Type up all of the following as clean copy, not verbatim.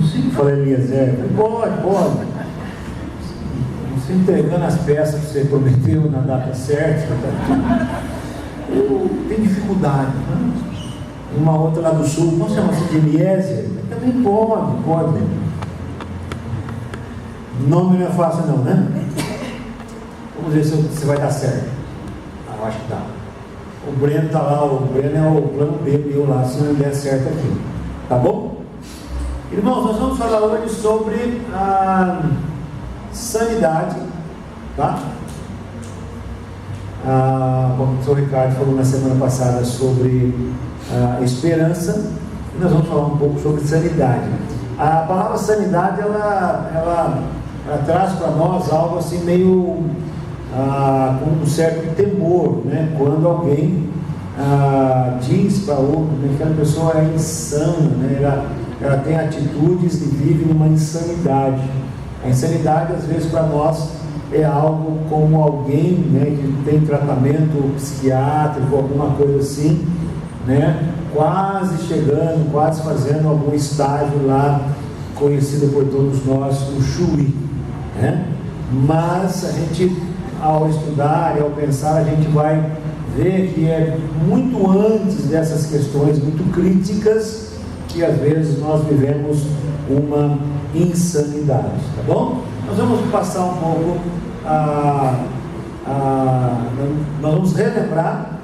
consigo falar Eliezer. Pode. Você entregando as peças que você prometeu na data certa, eu tenho dificuldade, né? Uma outra lá do sul, não chama-se de Eliezer? Também pode. O nome não é fácil não, né? Vamos ver se vai dar certo. Eu acho que dá. O Breno está lá, o Breno é o plano B meu lá, se não der certo aqui. Tá bom? Irmãos, nós vamos falar hoje sobre a sanidade, tá? Como o professor Ricardo falou na semana passada sobre a esperança, e nós vamos falar um pouco sobre sanidade. A palavra sanidade, ela traz para nós algo assim meio com um certo temor, né? Quando alguém diz para outro, né, que aquela pessoa é insana, né? Ela tem atitudes e vive numa insanidade. A insanidade, às vezes, para nós é algo como alguém, né, que tem tratamento psiquiátrico, alguma coisa assim, né, quase chegando, quase fazendo algum estágio lá, conhecido por todos nós, o Chuí, né? Mas a gente, ao estudar e ao pensar, a gente vai ver que é muito antes dessas questões muito críticas que às vezes nós vivemos uma insanidade, tá bom? Nós vamos passar um pouco nós vamos relembrar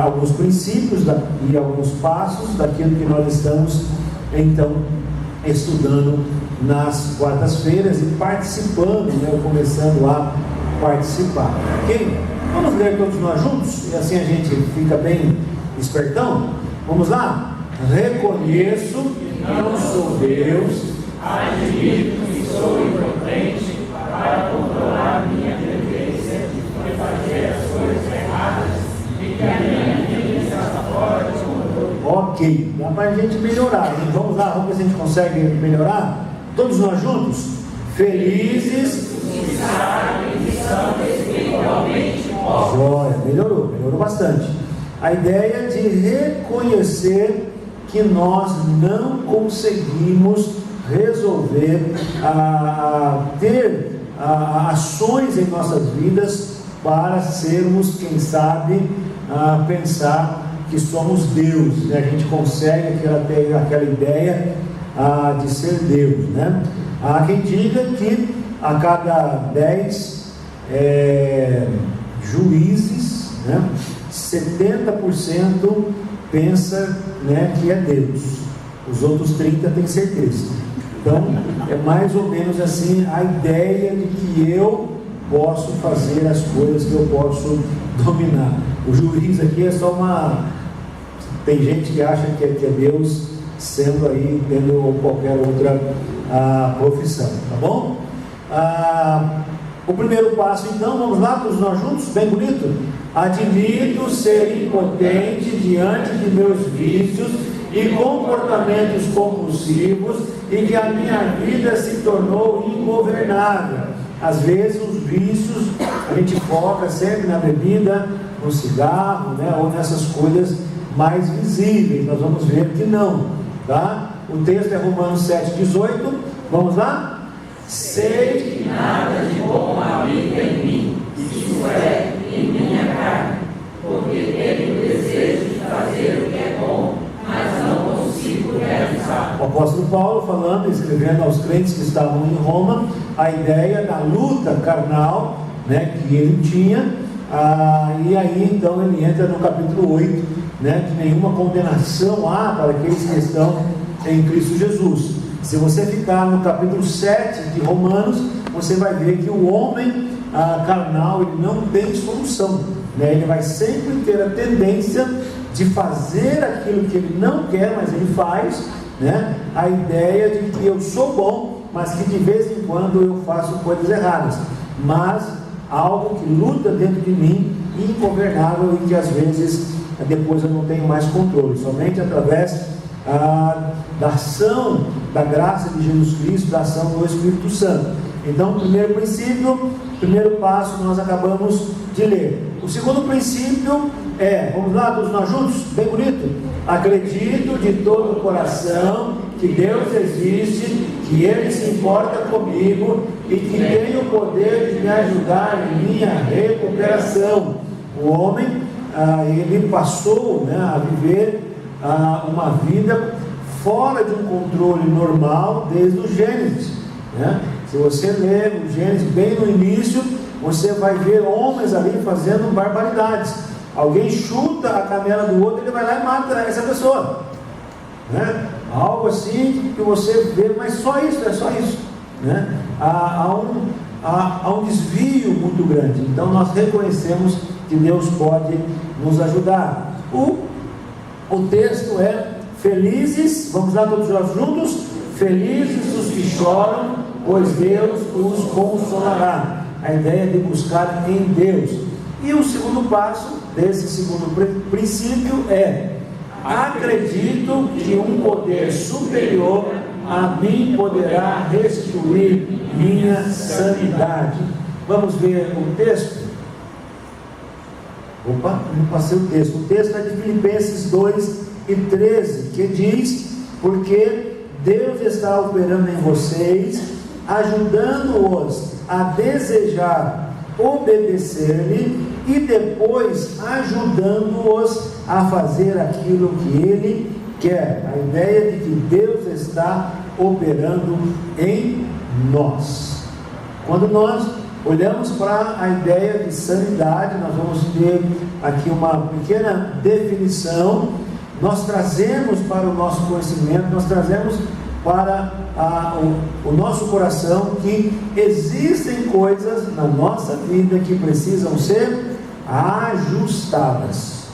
alguns princípios e alguns passos daquilo que nós estamos então estudando nas quartas-feiras e participando, né, começando a participar, ok? Vamos ler todos nós juntos, e assim a gente fica bem espertão. Vamos lá? Reconheço que não sou Deus, admito que sou impotente para controlar minha tendência de fazer as coisas erradas e que a minha vida está fora de controle. Ok, dá para a gente melhorar, hein? Vamos lá, vamos ver se a gente consegue melhorar? Todos nós juntos? Felizes que sabem que são espiritualmente pobres. Joia, melhorou bastante. A ideia de reconhecer que nós não conseguimos resolver, ter ações em nossas vidas para sermos, quem sabe, pensar que somos Deus, né? A gente consegue aquela ideia de ser Deus, né? Há quem diga que a cada 10 juízes, né, 70% pensa, né, que é Deus, os outros 30% têm certeza. Então é mais ou menos assim a ideia de que eu posso fazer as coisas, que eu posso dominar. O juiz aqui é só tem gente que acha que é Deus, sendo aí tendo qualquer outra profissão, tá bom? O primeiro passo, então, vamos lá, todos nós juntos, bem bonito. Admito ser impotente diante de meus vícios e comportamentos compulsivos e que a minha vida se tornou ingovernável. Às vezes os vícios, a gente foca sempre na bebida, no cigarro, né, ou nessas coisas mais visíveis. Nós vamos ver que não, tá? O texto é Romanos 7,18, vamos lá? Sei que nada de bom habita em mim, isto é, em minha carne, porque tenho o desejo de fazer o que é bom, mas não consigo realizar. O apóstolo Paulo falando, escrevendo aos crentes que estavam em Roma, a ideia da luta carnal, né, que ele tinha, e aí então ele entra no capítulo 8, né, que nenhuma condenação há para aqueles que estão em Cristo Jesus. Se você ficar no capítulo 7 de Romanos, você vai ver que o homem carnal, ele não tem solução, né? Ele vai sempre ter a tendência de fazer aquilo que ele não quer, mas ele faz, né? A ideia de que eu sou bom, mas que de vez em quando eu faço coisas erradas, mas algo que luta dentro de mim, ingovernável, e que às vezes depois eu não tenho mais controle, somente através da ação, da graça de Jesus Cristo, da ação do Espírito Santo. Então, o primeiro princípio, o primeiro passo nós acabamos de ler. O segundo princípio vamos lá, todos nós juntos, bem bonito. Acredito de todo o coração que Deus existe, que Ele se importa comigo e que tem o poder de me ajudar em minha recuperação. O homem, ele passou, né, a viver uma vida fora de um controle normal desde o Gênesis, né? Se você ler o Gênesis bem no início, você vai ver homens ali fazendo barbaridades. Alguém chuta a canela do outro, ele vai lá e mata essa pessoa, né? Algo assim que você vê, mas só isso, é só isso, né? Há um desvio muito grande. Então nós reconhecemos que Deus pode nos ajudar. O texto é: felizes, vamos lá todos nós juntos, felizes os que choram, pois Deus os consolará. A ideia de buscar em Deus. E o segundo passo desse segundo princípio é: acredito que um poder superior a mim poderá restituir minha sanidade. Vamos ver o texto? Opa, não passei o texto. O texto é de Filipenses 2:13, que diz: porque Deus está operando em vocês, ajudando-os a desejar obedecer-lhe e depois ajudando-os a fazer aquilo que Ele quer. A ideia de que Deus está operando em nós. Quando nós olhamos para a ideia de sanidade, nós vamos ter aqui uma pequena definição. Nós trazemos para o nosso conhecimento, nós trazemos para o nosso coração que existem coisas na nossa vida que precisam ser ajustadas.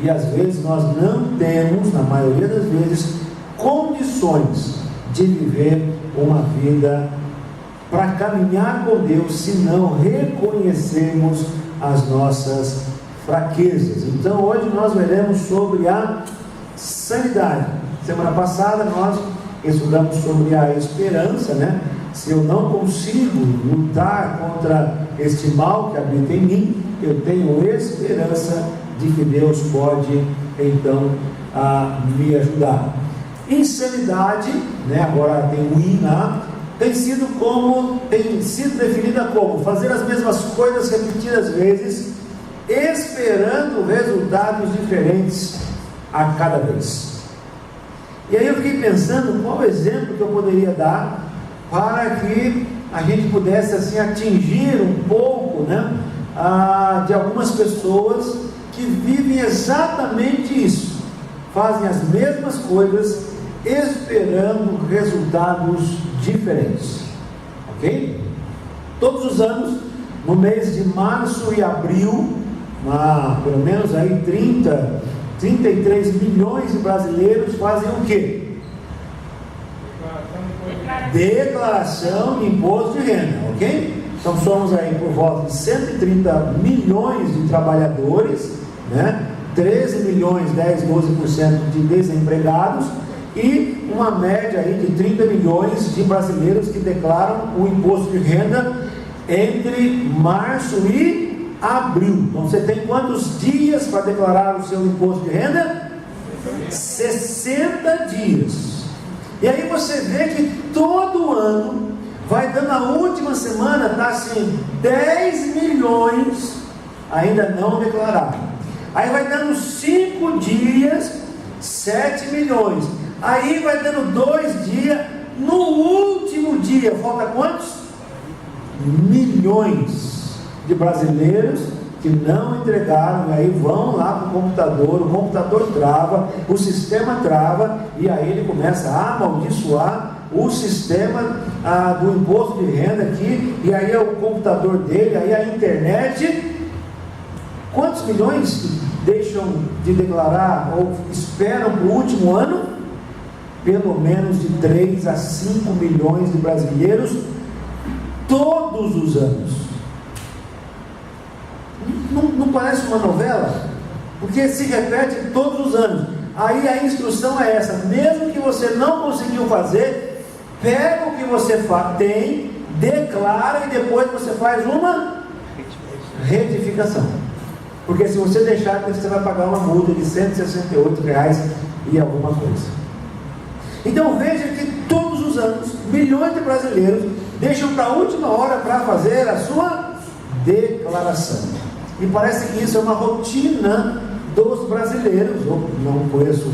E às vezes nós não temos, na maioria das vezes, condições de viver uma vida para caminhar com Deus, se não reconhecermos as nossas fraquezas. Então hoje nós veremos sobre a sanidade. Semana passada nós estudamos sobre a esperança, né? Se eu não consigo lutar contra este mal que habita em mim, eu tenho esperança de que Deus pode então me ajudar. Insanidade, né? Agora tem o I lá, tem sido definida como fazer as mesmas coisas repetidas vezes, esperando resultados diferentes a cada vez. E aí eu fiquei pensando qual exemplo que eu poderia dar para que a gente pudesse assim atingir um pouco, né, de algumas pessoas que vivem exatamente isso, fazem as mesmas coisas esperando resultados diferentes, ok? Todos os anos, no mês de março e abril, pelo menos aí 33 milhões de brasileiros fazem o quê? Declaração de imposto de renda, ok? Então somos aí por volta de 130 milhões de trabalhadores, né? 13 milhões, 10-12% de desempregados e uma média aí de 30 milhões de brasileiros que declaram o imposto de renda entre março e abril. Então você tem quantos dias para declarar o seu imposto de renda? 60 dias. E aí você vê que todo ano vai dando, a última semana está assim, 10 milhões ainda não declarados. Aí vai dando 5 dias, 7 milhões. Aí vai dando 2 dias, no último dia, falta quantos? Milhões de brasileiros que não entregaram, e aí vão lá para o computador trava, o sistema trava, e aí ele começa a amaldiçoar o sistema do imposto de renda aqui, e aí é o computador dele, aí a internet. Quantos milhões deixam de declarar ou esperam para o último ano? Pelo menos de 3 a 5 milhões de brasileiros todos os anos. Não parece uma novela? Porque se repete todos os anos. Aí a instrução é essa: mesmo que você não conseguiu fazer, pega o que você tem, declara e depois você faz uma retificação. Porque se você deixar, você vai pagar uma multa de R$168 e alguma coisa. Então veja que todos os anos, milhões de brasileiros deixam para a última hora para fazer a sua declaração. E parece que isso é uma rotina dos brasileiros. Eu não conheço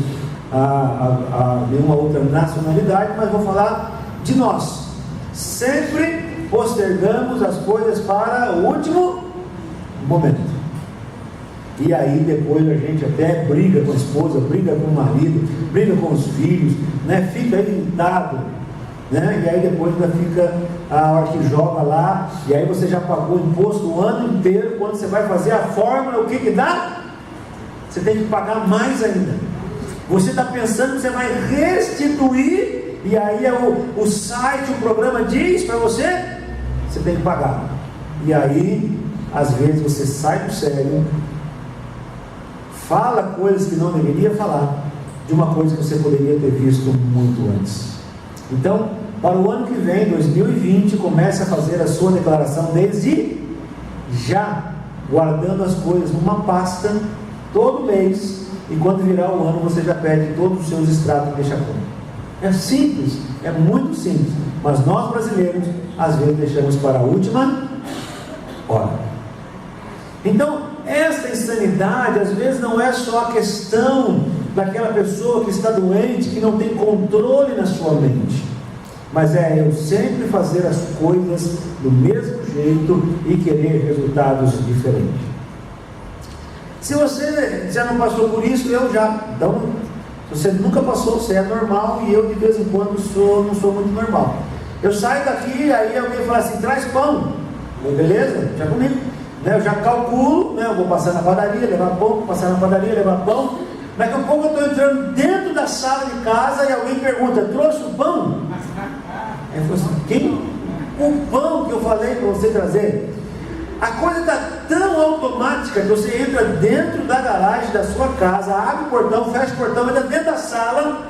nenhuma outra nacionalidade, mas vou falar de nós. Sempre postergamos as coisas para o último momento. E aí depois a gente até briga com a esposa, briga com o marido, briga com os filhos, né? Fica irritado, né? E aí depois ainda fica a hora que joga lá, e aí você já pagou imposto o ano inteiro. Quando você vai fazer a fórmula, o que dá? Você tem que pagar mais ainda. Você está pensando que você vai restituir, e aí o site, o programa diz para você tem que pagar. E aí às vezes você sai do sério, fala coisas que não deveria falar, de uma coisa que você poderia ter visto muito antes. Então, para o ano que vem, 2020, comece a fazer a sua declaração desde já, guardando as coisas numa pasta todo mês, e quando virar o ano você já pede todos os seus extratos e deixa pronto. É simples, é muito simples, mas nós brasileiros às vezes deixamos para a última hora. Então, esta insanidade às vezes não é só a questão daquela pessoa que está doente, que não tem controle na sua mente, mas é eu sempre fazer as coisas do mesmo jeito e querer resultados diferentes. Se você já não passou por isso, eu já. Então, se você nunca passou, você é normal, e eu de vez em quando não sou muito normal. Eu saio daqui, aí alguém fala assim, traz pão. Beleza? Já comigo. Eu já calculo, eu vou passar na padaria, levar pão, vou passar na padaria, levar pão. Daqui a pouco eu estou entrando dentro da sala de casa e alguém pergunta, trouxe o pão? Aí eu falo assim, quem? O pão que eu falei para você trazer. A coisa está tão automática que você entra dentro da garagem da sua casa, abre o portão, fecha o portão, entra dentro da sala,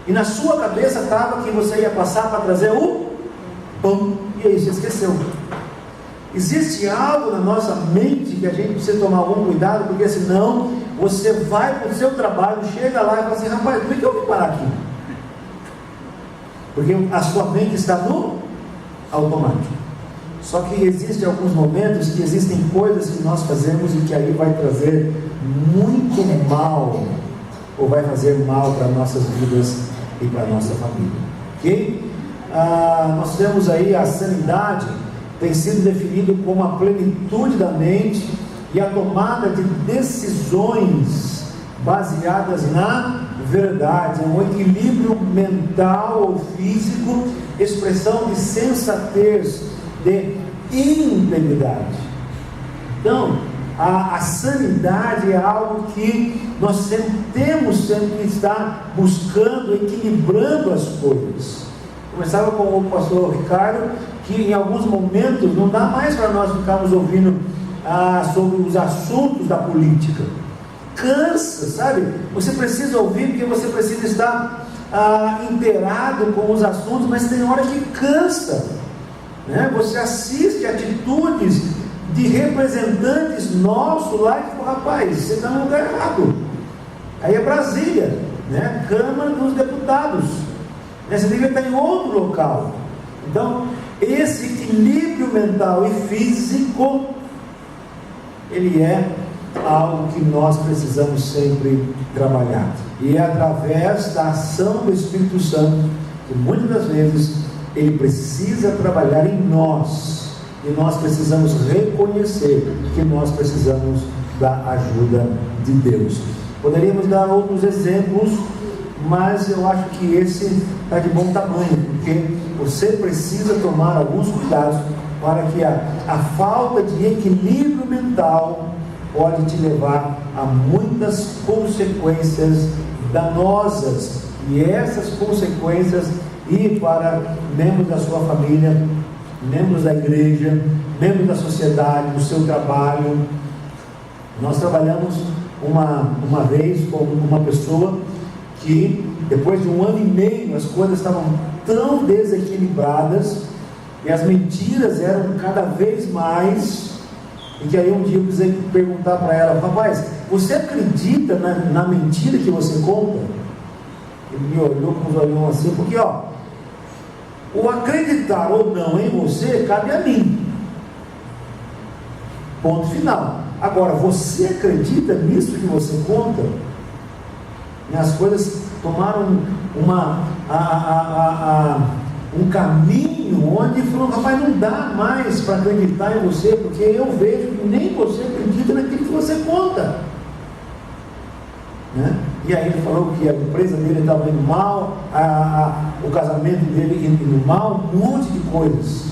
e na sua cabeça estava que você ia passar para trazer o pão, e aí você esqueceu. Existe algo na nossa mente que a gente precisa tomar algum cuidado, porque senão você vai para o seu trabalho, chega lá e fala assim, rapaz, por que eu vim parar aqui? Porque a sua mente está no automático. Só que existem alguns momentos que existem coisas que nós fazemos e que aí vai trazer muito mal, ou vai fazer mal para nossas vidas e para a nossa família. Ok? Nós temos aí a sanidade, tem sido definido como a plenitude da mente e a tomada de decisões baseadas na verdade, um equilíbrio mental ou físico, expressão de sensatez, de integridade. Então, a sanidade é algo que nós sempre temos que estar buscando, equilibrando as coisas. Começava com o pastor Ricardo, que em alguns momentos não dá mais para nós ficarmos ouvindo sobre os assuntos da política. Cansa, sabe? Você precisa ouvir porque você precisa estar inteirado com os assuntos, mas tem hora que cansa, né? Você assiste atitudes de representantes nossos lá e fala, rapaz, você está no lugar errado. Aí é Brasília, né? Câmara dos Deputados, né? Você devia estar em outro local. Então, esse equilíbrio mental e físico, ele é algo que nós precisamos sempre trabalhar, e é através da ação do Espírito Santo que muitas das vezes ele precisa trabalhar em nós, e nós precisamos reconhecer que nós precisamos da ajuda de Deus. Poderíamos dar outros exemplos, mas eu acho que esse está de bom tamanho, porque você precisa tomar alguns cuidados para que a falta de equilíbrio mental pode te levar a muitas consequências danosas, e essas consequências ir para membros da sua família, membros da igreja, membros da sociedade, do seu trabalho. Nós trabalhamos uma vez com uma pessoa que depois de 1 ano e meio as coisas estavam tão desequilibradas e as mentiras eram cada vez mais, e que aí um dia eu precisei perguntar para ela, rapaz, você acredita na mentira que você conta? Ele me olhou com os olhos assim, porque o acreditar ou não em você cabe a mim. Ponto final. Agora, você acredita nisso que você conta? E as coisas tomaram um caminho onde falou: rapaz, não dá mais para acreditar em você, porque eu vejo que nem você acredita naquilo que você conta, né? E aí ele falou que a empresa dele estava indo mal, o casamento dele indo mal, um monte de coisas,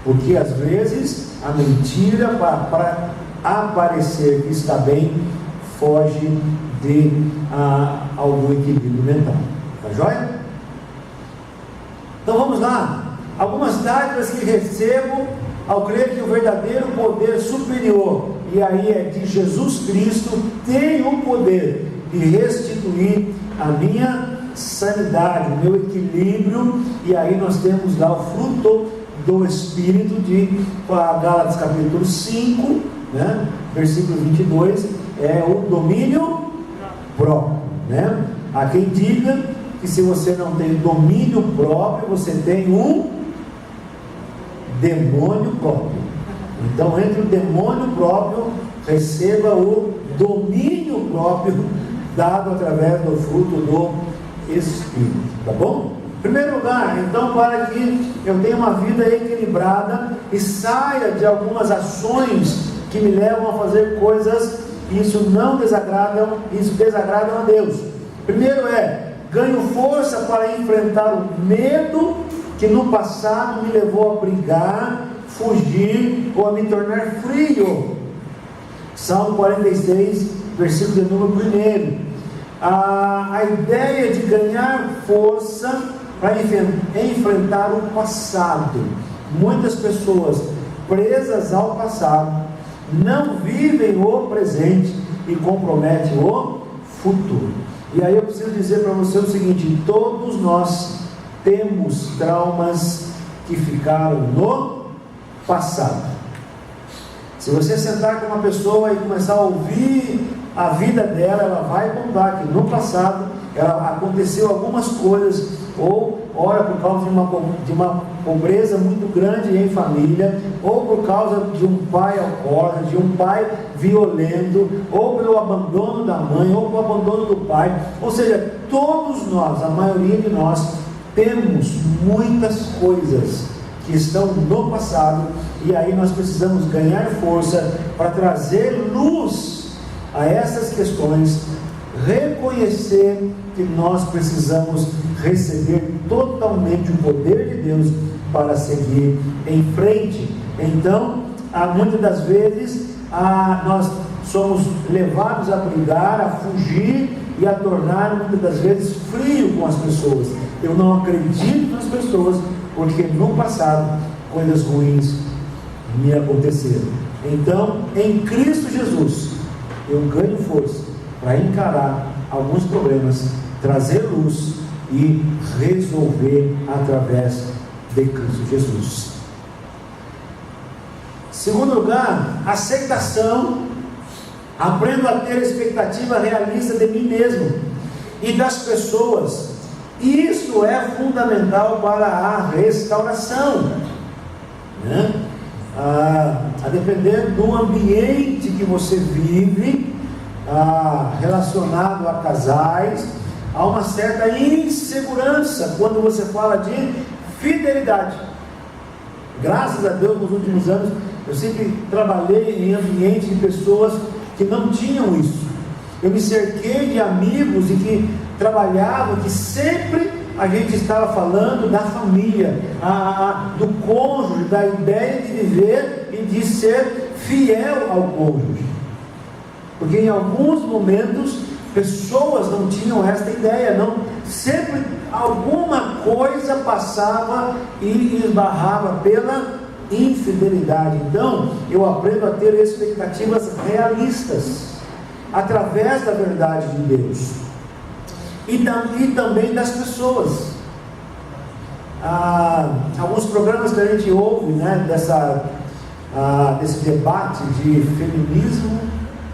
porque às vezes a mentira, para aparecer que está bem, foge de algum equilíbrio mental. Tá joia? Então vamos lá. Algumas dádivas que recebo ao crer que o verdadeiro poder superior, e aí é de Jesus Cristo, tem o poder de restituir a minha sanidade, meu equilíbrio. E aí nós temos lá o fruto do Espírito de Gálatas capítulo 5, né? Versículo 22, é o domínio próprio, né? Há quem diga que se você não tem domínio próprio, você tem um demônio próprio. Então, entre o demônio próprio, receba o domínio próprio dado através do fruto do Espírito, tá bom? Em primeiro lugar, então, para que eu tenha uma vida equilibrada e saia de algumas ações que me levam a fazer coisas que isso desagradam a Deus. Primeiro ganho força para enfrentar o medo que no passado me levou a brigar, fugir ou a me tornar frio. Salmo 46, versículo de número 1. A ideia de ganhar força para enfrentar o passado. Muitas pessoas presas ao passado não vivem o presente e comprometem o futuro. E aí eu preciso dizer para você o seguinte: todos nós temos traumas que ficaram no passado. Se você sentar com uma pessoa e começar a ouvir a vida dela, ela vai contar que no passado aconteceu algumas coisas, ou ora por causa de uma pobreza muito grande em família, ou por causa de um pai alcoólatra, de um pai violento, ou pelo abandono da mãe, ou pelo abandono do pai. Ou seja, todos nós, a maioria de nós, temos muitas coisas que estão no passado, e aí nós precisamos ganhar força para trazer luz a essas questões, reconhecer que nós precisamos receber totalmente o poder de Deus para seguir em frente. Então, muitas das vezes nós somos levados a brigar, a fugir e a tornar muitas das vezes frio com as pessoas. Eu não acredito nas pessoas porque no passado coisas ruins me aconteceram. Então, em Cristo Jesus, eu ganho força para encarar alguns problemas, trazer luz e resolver através de Cristo Jesus. Segundo lugar, aceitação. Aprendo a ter expectativa realista de mim mesmo e das pessoas. Isso é fundamental para a restauração, né? A depender do ambiente que você vive, relacionado a casais, há uma certa insegurança quando você fala de fidelidade. Graças a Deus, nos últimos anos, eu sempre trabalhei em ambientes de pessoas que não tinham isso. Eu me cerquei de amigos e que trabalhavam, que sempre a gente estava falando da família, do cônjuge, da ideia de viver e de ser fiel ao cônjuge. Porque em alguns momentos pessoas não tinham esta ideia, sempre alguma coisa passava e esbarrava pela infidelidade. Então eu aprendo a ter expectativas realistas através da verdade de Deus e também das pessoas. Alguns programas que a gente ouve, né, desse debate de feminismo,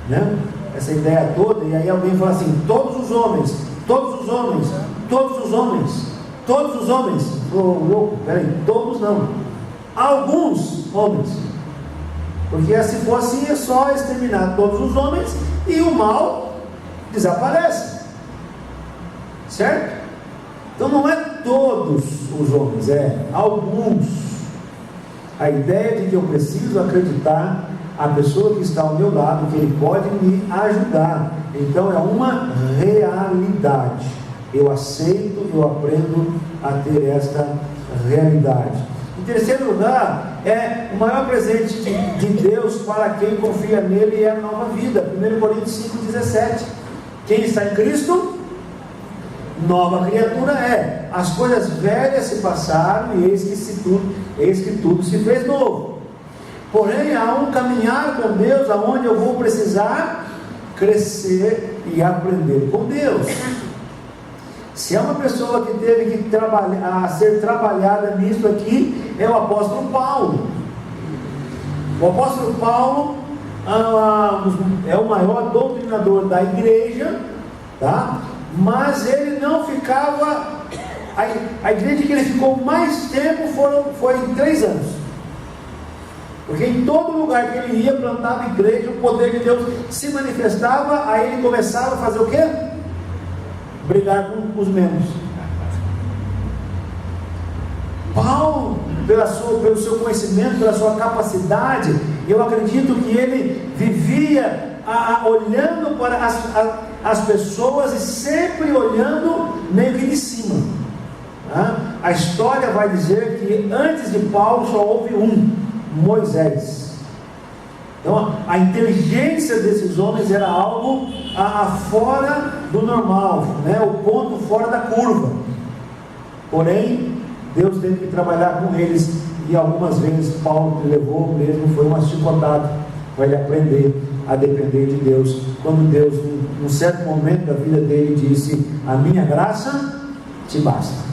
né, essa ideia toda, e aí alguém fala assim: todos os homens Todos os homens, todos os homens, todos os homens. Louco, peraí, todos não. Alguns homens. Porque se for assim, é só exterminar todos os homens e o mal desaparece. Certo? Então não é todos os homens, é alguns. A ideia de que eu preciso acreditar a pessoa que está ao meu lado, que ele pode me ajudar. Então é uma realidade. Eu aceito, eu aprendo a ter esta realidade. Em terceiro lugar, o maior presente de Deus para quem confia nele é a nova vida. 1 Coríntios 5,17. Quem está em Cristo, nova criatura é. As coisas velhas se passaram e eis que tudo se fez novo. Porém, há um caminhar com Deus, aonde eu vou precisar crescer e aprender com Deus. Se é uma pessoa que teve que ser trabalhada nisso aqui, é o apóstolo Paulo. O apóstolo Paulo é o maior doutrinador da igreja, tá? Mas ele não ficava. A igreja que ele ficou mais tempo foi 3 anos. Porque em todo lugar que ele ia, plantava igreja, o poder de Deus se manifestava, aí ele começava a fazer o quê? Brigar com os membros. Paulo, pelo seu conhecimento, pela sua capacidade, eu acredito que ele vivia olhando para as pessoas e sempre olhando meio que de cima. A história vai dizer que antes de Paulo só houve Moisés. Então a inteligência desses homens era algo fora do normal, né? O ponto fora da curva. Porém, Deus teve que trabalhar com eles, e algumas vezes Paulo levou mesmo, foi uma chicotada para ele aprender a depender de Deus. Quando Deus, num certo momento da vida dele, disse: a minha graça te basta.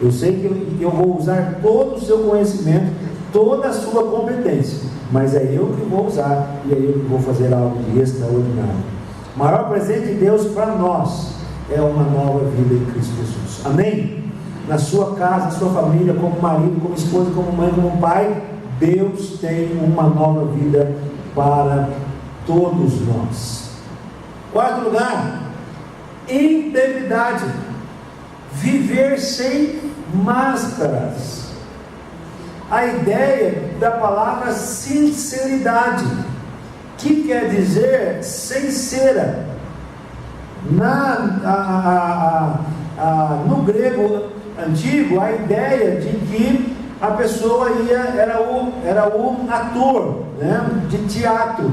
Eu sei que eu vou usar todo o seu conhecimento, toda a sua competência, mas é eu que vou usar, e é eu que vou fazer algo de extraordinário. O maior presente de Deus para nós é uma nova vida em Cristo Jesus. Amém? Na sua casa, na sua família, como marido, como esposa, como mãe, como pai, Deus tem uma nova vida para todos nós. Quarto lugar, integridade. Viver sem máscaras. A ideia da palavra sinceridade, que quer dizer sincera. No grego antigo, a ideia de que a pessoa era o ator, né, de teatro.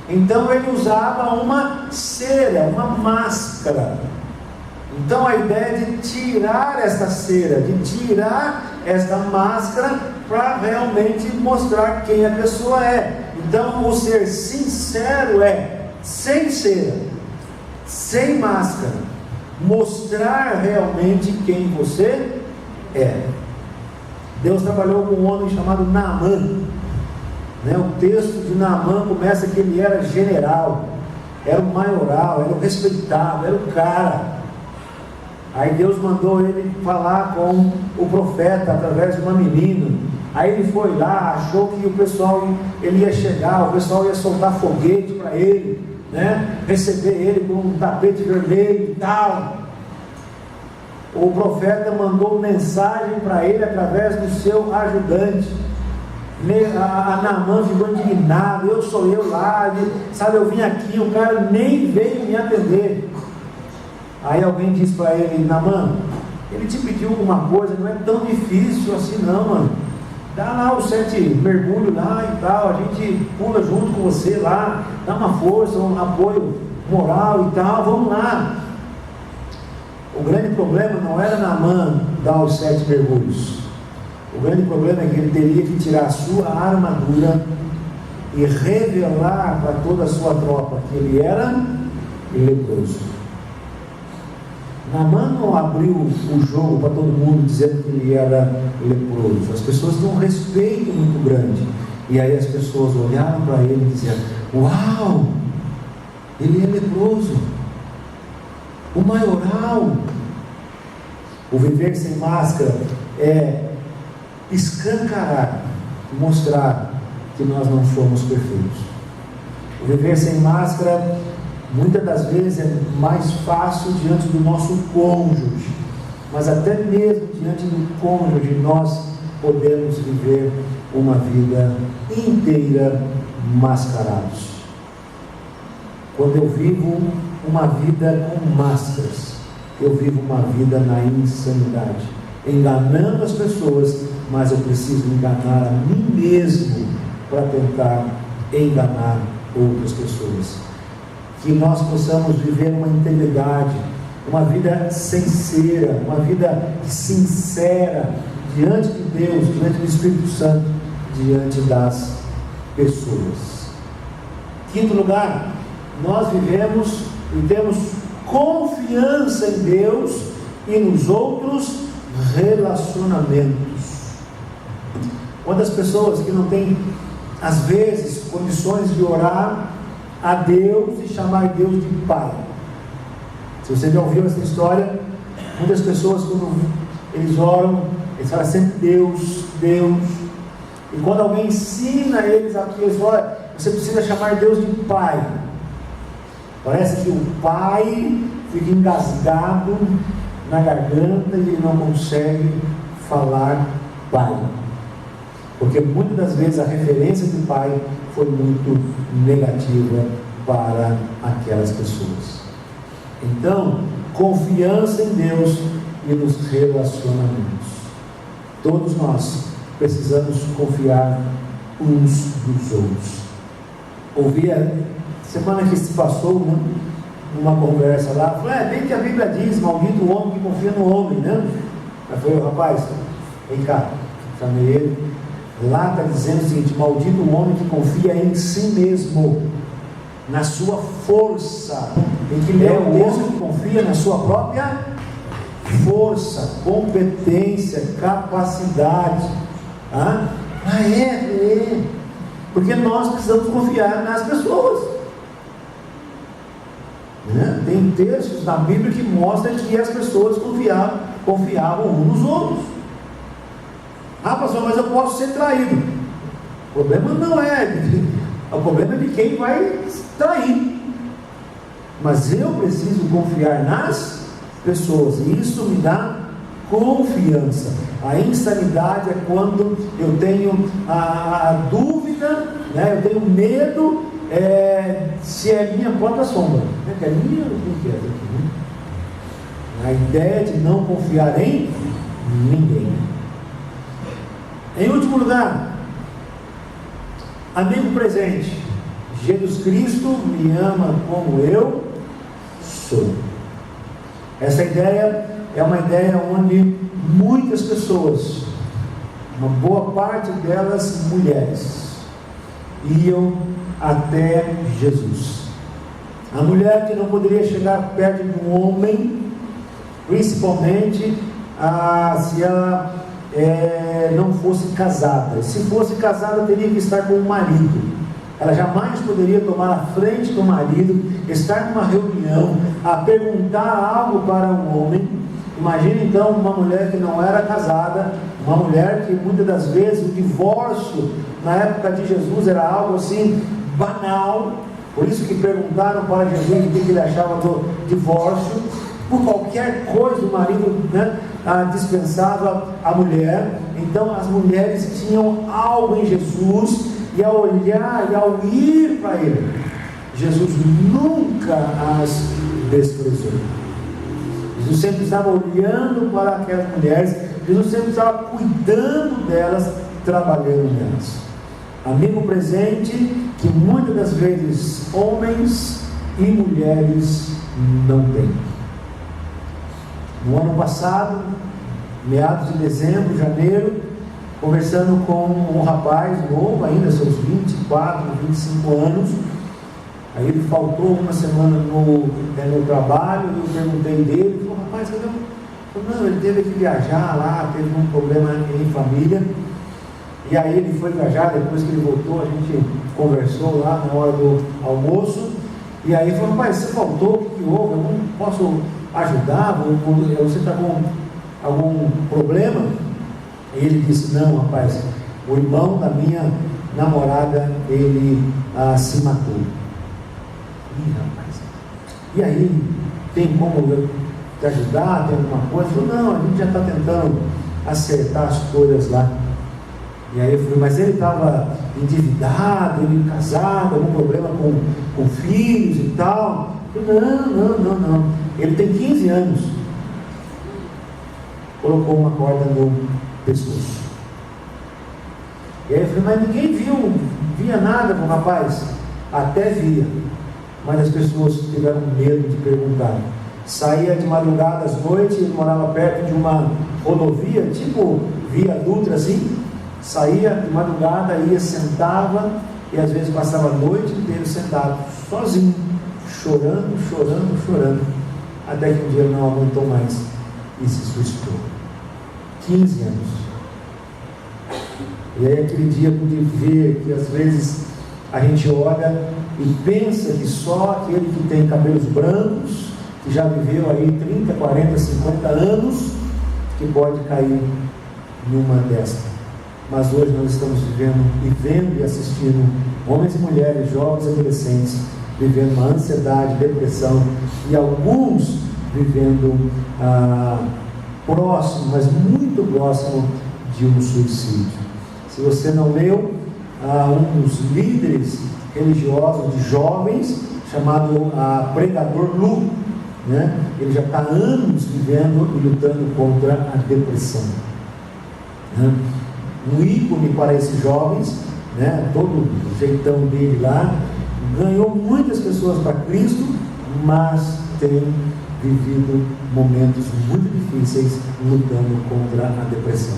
Então ele usava uma cera, uma máscara. Então a ideia de tirar essa cera, de tirar esta máscara para realmente mostrar quem a pessoa é. Então o ser sincero é sem cera, sem máscara, mostrar realmente quem você é. Deus trabalhou com um homem chamado Naamã, né? O texto de Naamã começa que ele era general, era o maioral, era o respeitado, era o cara. Aí Deus mandou ele falar com o profeta através de uma menina. Aí ele foi lá, achou que o pessoal, ele ia chegar, o pessoal ia soltar foguete para ele, né? Receber ele com um tapete vermelho e tal. O profeta mandou mensagem para ele através do seu ajudante. A Naamã ficou indignado: sou eu lá, sabe, eu vim aqui, o cara nem veio me atender. Aí alguém disse para ele: Naamã, ele te pediu alguma coisa, não é tão difícil assim não, mano. Dá lá os 7 mergulhos lá e tal, a gente pula junto com você lá, dá uma força, um apoio moral e tal, vamos lá. O grande problema não era Naamã dar os 7 mergulhos. O grande problema é que ele teria que tirar a sua armadura e revelar para toda a sua tropa que ele era leproso. Naamã não abriu o jogo para todo mundo dizendo que ele era leproso. As pessoas tinham um respeito muito grande. E aí as pessoas olharam para ele e diziam: uau, ele é leproso. O maioral. O viver sem máscara é escancarar, mostrar que nós não somos perfeitos. O viver sem máscara, muitas das vezes, é mais fácil diante do nosso cônjuge, mas até mesmo diante do cônjuge nós podemos viver uma vida inteira mascarados. Quando eu vivo uma vida com máscaras, eu vivo uma vida na insanidade, enganando as pessoas, mas eu preciso enganar a mim mesmo para tentar enganar outras pessoas. Que nós possamos viver uma integridade, uma vida sincera, uma vida sincera diante de Deus, diante do Espírito Santo, diante das pessoas. Quinto lugar, nós vivemos e temos confiança em Deus e nos outros relacionamentos. Quantas pessoas que não têm, às vezes, condições de orar a Deus e chamar Deus de Pai? Se você já ouviu essa história, muitas pessoas, quando eles oram, eles falam sempre Deus, Deus. E quando alguém ensina eles aqui, eles falam: você precisa chamar Deus de Pai. Parece que o pai fica engasgado na garganta e ele não consegue falar Pai. Porque muitas das vezes a referência de pai foi muito negativa para aquelas pessoas. Então, confiança em Deus e nos relacionamentos. Todos nós precisamos confiar uns nos outros. Ouvi semana que se passou, né, numa conversa lá, falei: bem que a Bíblia diz, maldito o homem que confia no homem, né? Aí foi: rapaz, vem cá, chamei ele. Lá está dizendo o seguinte: maldito o homem que confia em si mesmo, na sua força. Em que é o homem que confia na sua própria força, competência, capacidade. Porque nós precisamos confiar nas pessoas. Tem textos na Bíblia que mostram que as pessoas confiavam uns nos outros. Pastor, mas eu posso ser traído. O problema não é, o problema é de quem vai trair. Mas eu preciso confiar nas pessoas, e isso me dá confiança. A insanidade é quando eu tenho a dúvida, eu tenho medo se é minha própria sombra. Que é minha ou quem é aqui, A ideia de não confiar em ninguém. Em último lugar, amigo presente. Jesus Cristo me ama como eu sou. Essa ideia é uma ideia onde muitas pessoas, uma boa parte delas mulheres, iam até Jesus. A mulher que não poderia chegar perto de um homem, principalmente se ela não fosse casada. Se fosse casada, teria que estar com o marido. Ela jamais poderia tomar a frente do marido, estar numa reunião, a perguntar algo para um homem. Imagina então uma mulher que não era casada, uma mulher que muitas das vezes o divórcio na época de Jesus era algo assim banal. Por isso que perguntaram para Jesus o que ele achava do divórcio. Por qualquer coisa o marido dispensava a mulher. Então as mulheres tinham algo em Jesus, e ao olhar e ao ir para ele, Jesus nunca as desprezou. Jesus sempre estava olhando para aquelas mulheres, Jesus sempre estava cuidando delas, trabalhando nelas. Amigo presente que muitas das vezes homens e mulheres não têm. No ano passado, meados de dezembro, janeiro, conversando com um rapaz novo, ainda seus 24, 25 anos. Aí ele faltou uma semana no trabalho, e eu perguntei dele, ele falou: rapaz, cadê o... Não, ele teve que viajar lá, teve um problema em família. E aí ele foi viajar, depois que ele voltou, a gente conversou lá na hora do almoço. E aí ele falou: rapaz, você faltou, o que houve? Eu não posso ajudar? Você está com algum problema? E ele disse: não, rapaz, o irmão da minha namorada, ele se matou. Ih, rapaz, e aí, tem como eu te ajudar? Tem alguma coisa? Ele falou: não, a gente já está tentando acertar as coisas lá. E aí eu falei: mas ele estava endividado, ele casado, algum problema com filhos e tal? Eu falei: não, ele tem 15 anos. Colocou uma corda no pescoço. E aí eu falei: mas ninguém via nada com o rapaz? Até via, mas as pessoas tiveram medo de perguntar. Saía de madrugada às noites, ele morava perto de uma rodovia, tipo Via Dutra assim. Saía de madrugada, ia, sentava, e às vezes passava a noite inteira sentado, sozinho, chorando, até que um dia ele não aguentou mais e se suicidou. 15 anos. E aí aquele dia pude ver que às vezes a gente olha e pensa que só aquele que tem cabelos brancos, que já viveu aí 30, 40, 50 anos, que pode cair numa dessas. Mas hoje nós estamos vivendo e assistindo homens e mulheres, jovens e adolescentes, vivendo uma ansiedade, depressão, e alguns vivendo próximo, mas muito próximo de um suicídio. Se você não leu, um dos líderes religiosos de jovens, chamado Pregador Lu, né? Ele já está há anos vivendo e lutando contra a depressão, né? Um ícone para esses jovens, né? Todo o jeitão dele lá, ganhou muitas pessoas para Cristo, mas tem vivido momentos muito difíceis lutando contra a depressão.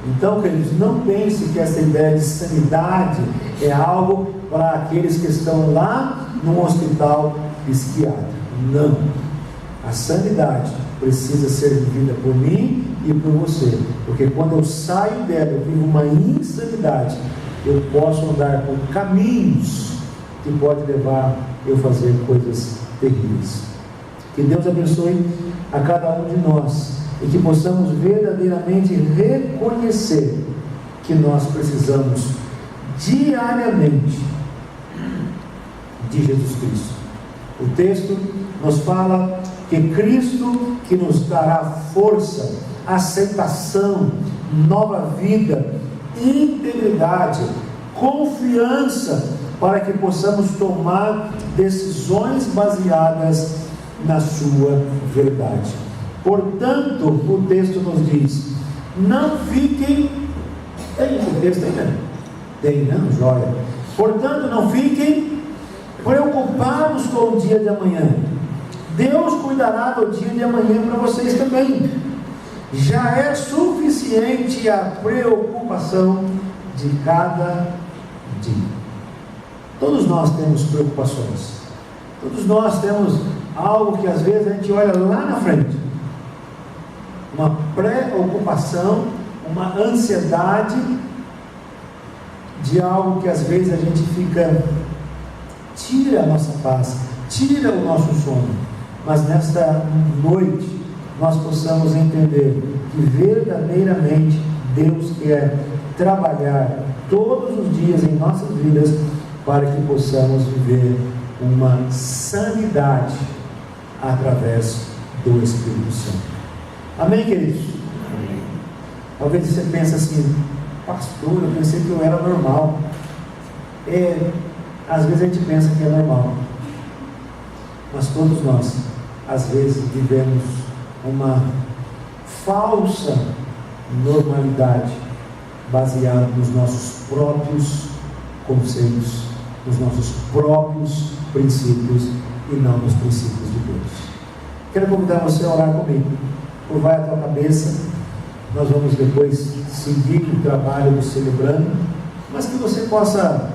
Então, queridos, não pense que essa ideia de sanidade é algo para aqueles que estão lá no hospital psiquiátrico. Não. A sanidade precisa ser vivida por mim e por você, porque quando eu saio dela, eu vivo uma insanidade, eu posso andar por caminhos que podem levar eu a fazer coisas terríveis. Que Deus abençoe a cada um de nós e que possamos verdadeiramente reconhecer que nós precisamos diariamente de Jesus Cristo. O texto nos fala que Cristo que nos dará força, aceitação, nova vida, integridade, confiança, para que possamos tomar decisões baseadas na sua verdade. Portanto, o texto nos diz: não fiquem, tem esse texto aí, né? Tem, não? Joia. Portanto, não fiquem preocupados com o dia de amanhã. Deus cuidará do dia de amanhã para vocês também. Já é suficiente a preocupação de cada dia. Todos nós temos preocupações. Todos nós temos algo que às vezes a gente olha lá na frente. Uma preocupação, uma ansiedade de algo que às vezes a gente tira a nossa paz, tira o nosso sono. Mas nesta noite nós possamos entender que verdadeiramente Deus quer trabalhar todos os dias em nossas vidas para que possamos viver uma sanidade através do Espírito Santo. Amém, queridos? Amém. Talvez você pense assim: pastor, eu pensei que eu era normal. Às vezes a gente pensa que é normal, mas todos nós às vezes vivemos uma falsa normalidade baseada nos nossos próprios conceitos, nos nossos próprios princípios e não nos princípios de Deus. Quero convidar você a orar comigo. Curvar a tua cabeça. Nós vamos depois seguir o trabalho do Celebrando, mas que você possa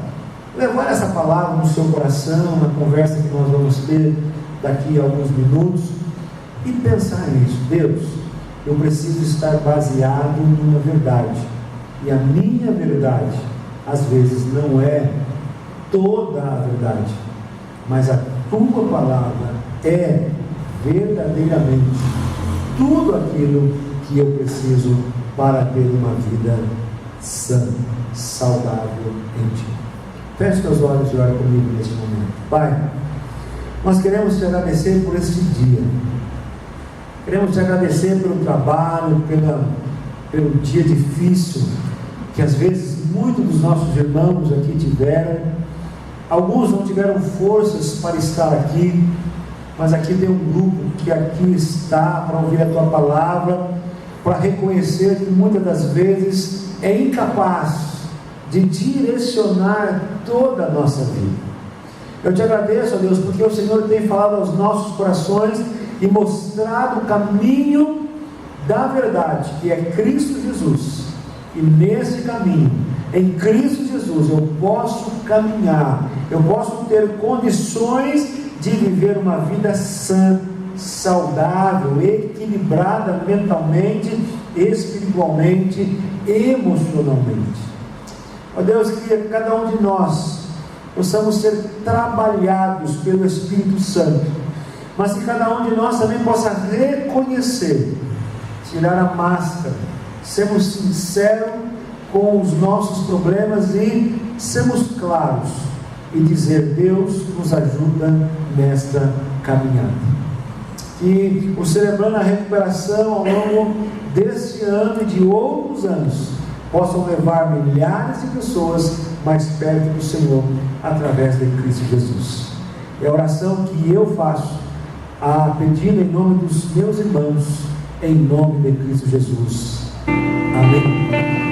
levar essa palavra no seu coração, na conversa que nós vamos ter daqui a alguns minutos, e pensar nisso. Deus, eu preciso estar baseado numa verdade, e a minha verdade às vezes não é toda a verdade, mas a tua palavra é verdadeiramente tudo aquilo que eu preciso para ter uma vida sã, saudável em Ti. Feche os olhos e ore comigo neste momento. Pai, nós queremos Te agradecer por este dia. Queremos Te agradecer pelo trabalho, pelo dia difícil que às vezes muitos dos nossos irmãos aqui tiveram. Alguns não tiveram forças para estar aqui, mas aqui tem um grupo que aqui está para ouvir a Tua palavra, para reconhecer que muitas das vezes é incapaz de direcionar toda a nossa vida. Eu Te agradeço, ó Deus, porque o Senhor tem falado aos nossos corações e mostrado o caminho da verdade, que é Cristo Jesus. E nesse caminho, em Cristo Jesus, eu posso caminhar, eu posso ter condições de viver uma vida sã, saudável, equilibrada mentalmente, espiritualmente, emocionalmente. Ó Deus, que cada um de nós possamos ser trabalhados pelo Espírito Santo, mas que cada um de nós também possa reconhecer, tirar a máscara, sermos sinceros com os nossos problemas e sermos claros e dizer: Deus nos ajuda nesta caminhada. Que o Celebrando a Recuperação ao longo deste ano e de outros anos possam levar milhares de pessoas mais perto do Senhor através de Cristo Jesus. É a oração que eu faço, pedindo em nome dos meus irmãos, em nome de Cristo Jesus. Amém.